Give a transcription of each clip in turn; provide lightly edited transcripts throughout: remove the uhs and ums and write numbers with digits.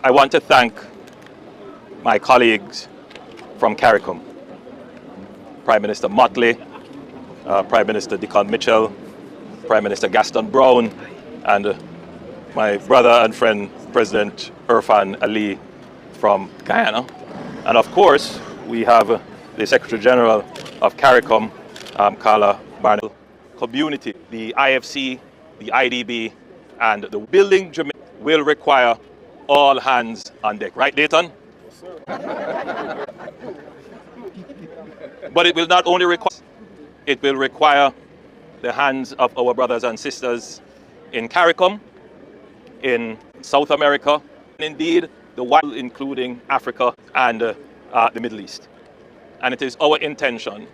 I want to thank my colleagues from Caricom, Prime Minister Motley, Prime Minister Deacon Mitchell, Prime Minister Gaston Brown, and my brother and friend, President Irfan Ali from Guyana. And of course, we have the Secretary General of Caricom, Carla Barnell. Community, the IFC, the IDB, and the building Jamaica will require all hands on deck. Right, Dayton? Yes, but it will not only require, it will require the hands of our brothers and sisters in Caricom, in South America, and indeed the world, including Africa and the Middle East. And it is our intention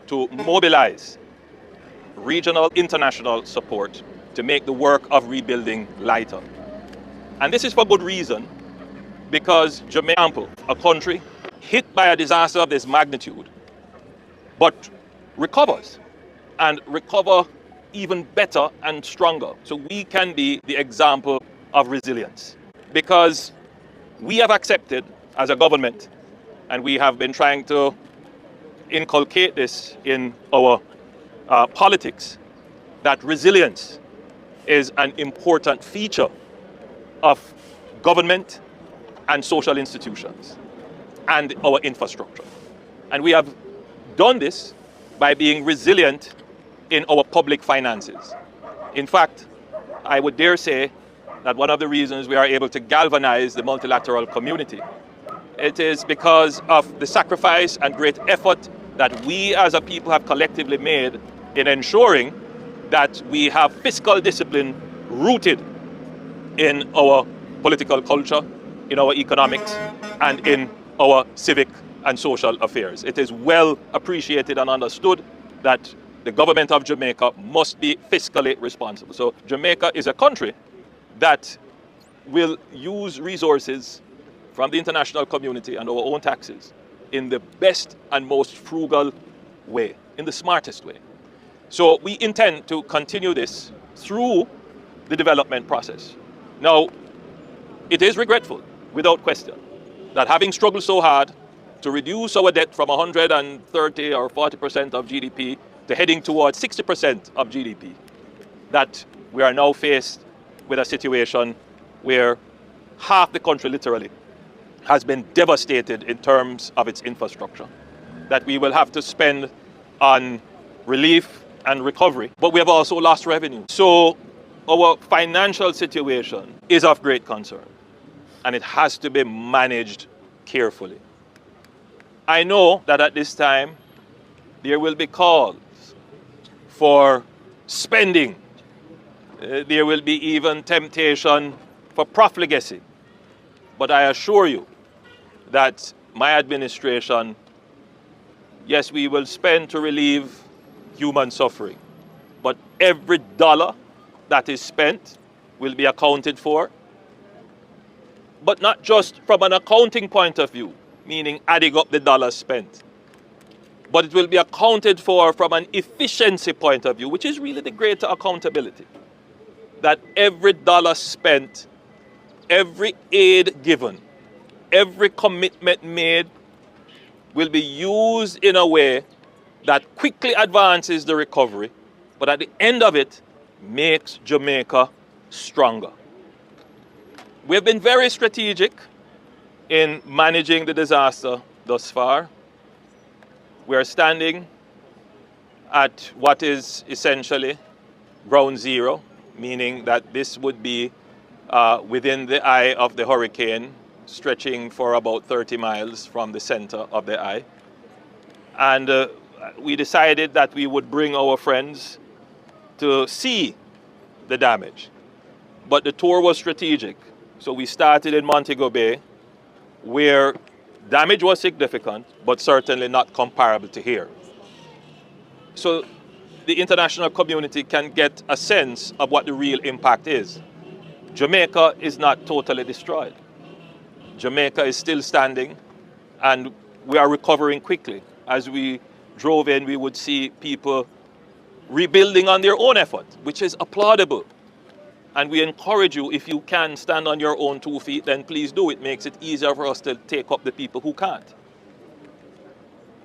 to mobilize regional, international support to make the work of rebuilding lighter. And this is for good reason, because Jamaica, a country hit by a disaster of this magnitude, but recovers, and recover even better and stronger. So we can be the example of resilience, because we have accepted as a government, and we have been trying to inculcate this in our politics, that resilience is an important feature of government and social institutions and our infrastructure. And we have done this by being resilient in our public finances. In fact, I would dare say that one of the reasons we are able to galvanize the multilateral community, it is because of the sacrifice and great effort that we as a people have collectively made in ensuring that we have fiscal discipline rooted in our political culture, in our economics, and in our civic and social affairs. It is well appreciated and understood that the government of Jamaica must be fiscally responsible. So Jamaica is a country that will use resources from the international community and our own taxes in the best and most frugal way, in the smartest way. So we intend to continue this through the development process. Now, it is regretful, without question, that having struggled so hard to reduce our debt from 130 or 40% of GDP to heading towards 60% of GDP, that we are now faced with a situation where half the country literally has been devastated in terms of its infrastructure, that we will have to spend on relief and recovery, but we have also lost revenue. So our financial situation is of great concern, and it has to be managed carefully. I know that at this time there will be calls for spending. There will be even temptation for profligacy. But I assure you that my administration, yes, we will spend to relieve human suffering, but every dollar that is spent will be accounted for, but not just from an accounting point of view, meaning adding up the dollars spent, but it will be accounted for from an efficiency point of view, which is really the greater accountability, that every dollar spent, every aid given, every commitment made will be used in a way that quickly advances the recovery, but at the end of it, makes Jamaica stronger. We've been very strategic in managing the disaster thus far. We're standing at what is essentially ground zero, meaning that this would be within the eye of the hurricane, stretching for about 30 miles from the center of the eye. And we decided that we would bring our friends to see the damage. But the tour was strategic. So we started in Montego Bay, where damage was significant, but certainly not comparable to here. So the international community can get a sense of what the real impact is. Jamaica is not totally destroyed. Jamaica is still standing, and we are recovering quickly. As we drove in, we would see people rebuilding on their own effort, which is applaudable. And we encourage you, if you can stand on your own 2 feet, then please do. It makes it easier for us to take up the people who can't.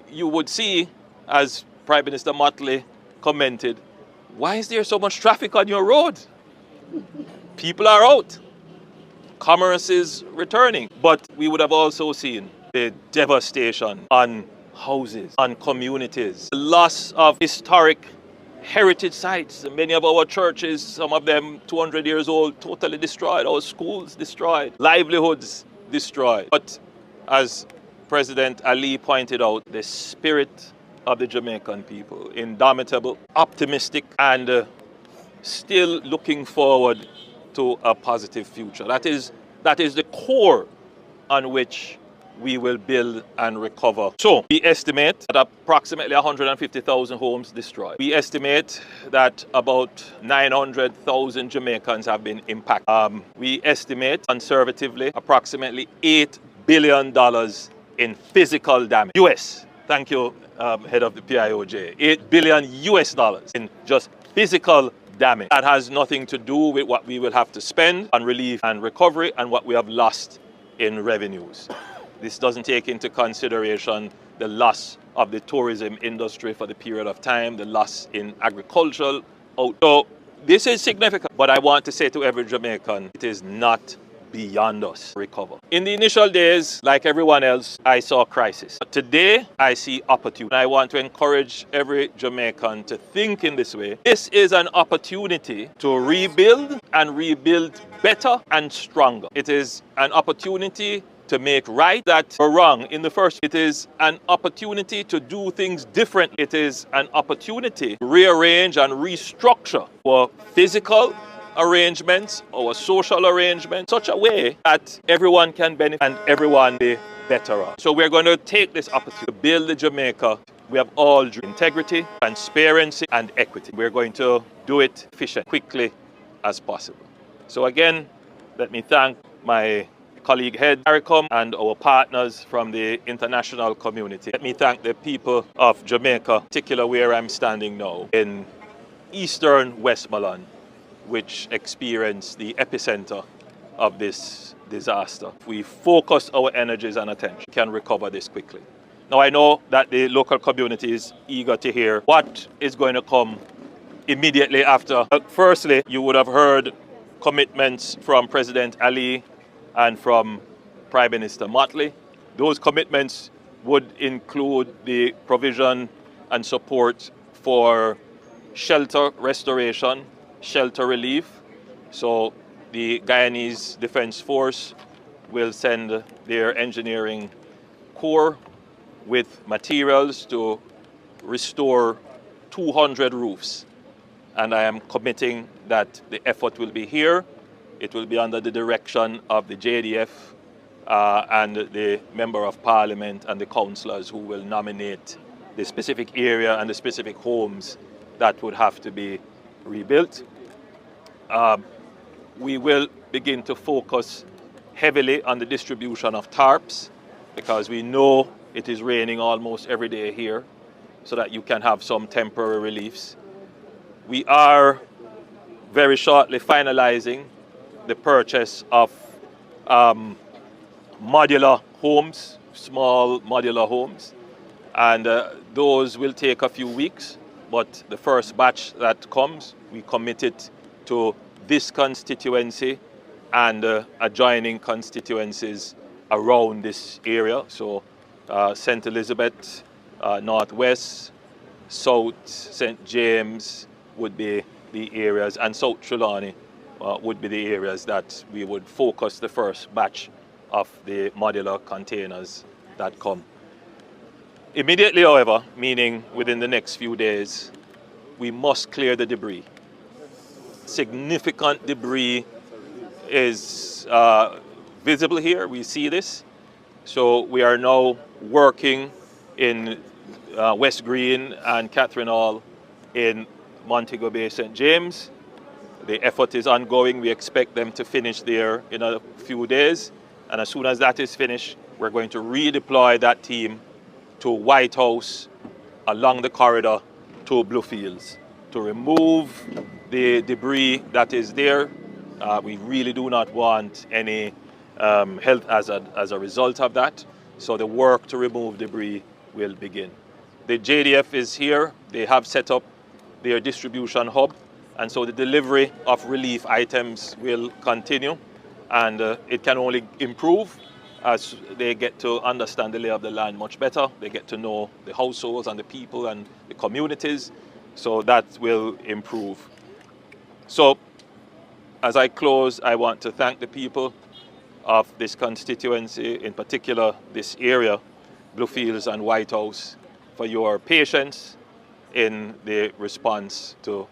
You would see, as Prime Minister Motley commented, why is there so much traffic on your road? People are out. Commerce is returning. But we would have also seen the devastation on houses, on communities, the loss of historic heritage sites. Many of our churches, some of them 200 years old, totally destroyed. Our schools destroyed. Livelihoods destroyed. But as President Ali pointed out, the spirit of the Jamaican people, indomitable, optimistic, and still looking forward to a positive future. That is the core on which we will build and recover. So we estimate that approximately 150,000 homes destroyed. We estimate that about 900,000 Jamaicans have been impacted. We estimate conservatively approximately $8 billion in physical damage. US, thank you, head of the PIOJ, $8 billion US in just physical damage. That has nothing to do with what we will have to spend on relief and recovery and what we have lost in revenues. This doesn't take into consideration the loss of the tourism industry for the period of time, the loss in agricultural output. So this is significant, but I want to say to every Jamaican, it is not beyond us to recover. In the initial days, like everyone else, I saw crisis. But today, I see opportunity. I want to encourage every Jamaican to think in this way. This is an opportunity to rebuild and rebuild better and stronger. It is an opportunity to make right that were wrong in the first. It is an opportunity to do things different. It is an opportunity to rearrange and restructure our physical arrangements, our social arrangements, such a way that everyone can benefit and everyone be better off. So we're going to take this opportunity to build the Jamaica we have all integrity, transparency, and equity. We're going to do it efficiently, quickly as possible. So again, let me thank my colleague head Caricom and our partners from the international community. Let me thank the people of Jamaica, particularly where I'm standing now in eastern Westmoreland, which experienced the epicenter of this disaster. If we focus our energies and attention, we can recover this quickly. Now I know that the local community is eager to hear what is going to come immediately after. Firstly, you would have heard commitments from President Ali and from Prime Minister Motley. Those commitments would include the provision and support for shelter restoration, shelter relief. So the Guyanese Defence Force will send their engineering corps with materials to restore 200 roofs. And I am committing that the effort will be here. It will be under the direction of the JDF and the Member of Parliament and the councillors who will nominate the specific area and the specific homes that would have to be rebuilt. We will begin to focus heavily on the distribution of tarps because we know it is raining almost every day here, so that you can have some temporary reliefs. We are very shortly finalizing the purchase of modular homes, small modular homes, and those will take a few weeks, but the first batch that comes, we commit it to this constituency and adjoining constituencies around this area. So St. Elizabeth, Northwest, South St. James would be the areas, and South Trelawney would be the areas that we would focus the first batch of the modular containers that come. Immediately, however, meaning within the next few days, we must clear the debris. Significant debris is visible here. We see this. So we are now working in West Green and Catherine Hall in Montego Bay, St. James. The effort is ongoing. We expect them to finish there in a few days. And as soon as that is finished, we're going to redeploy that team to White House along the corridor to Bluefields to remove the debris that is there We really do not want any health hazard as a result of that. So the work to remove debris will begin. The JDF is here. They have set up their distribution hub, and so the delivery of relief items will continue, and it can only improve as they get to understand the lay of the land much better. They get to know the households and the people and the communities, so that will improve. So as I close, I want to thank the people of this constituency, in particular this area, Bluefields and White House, for your patience in the response to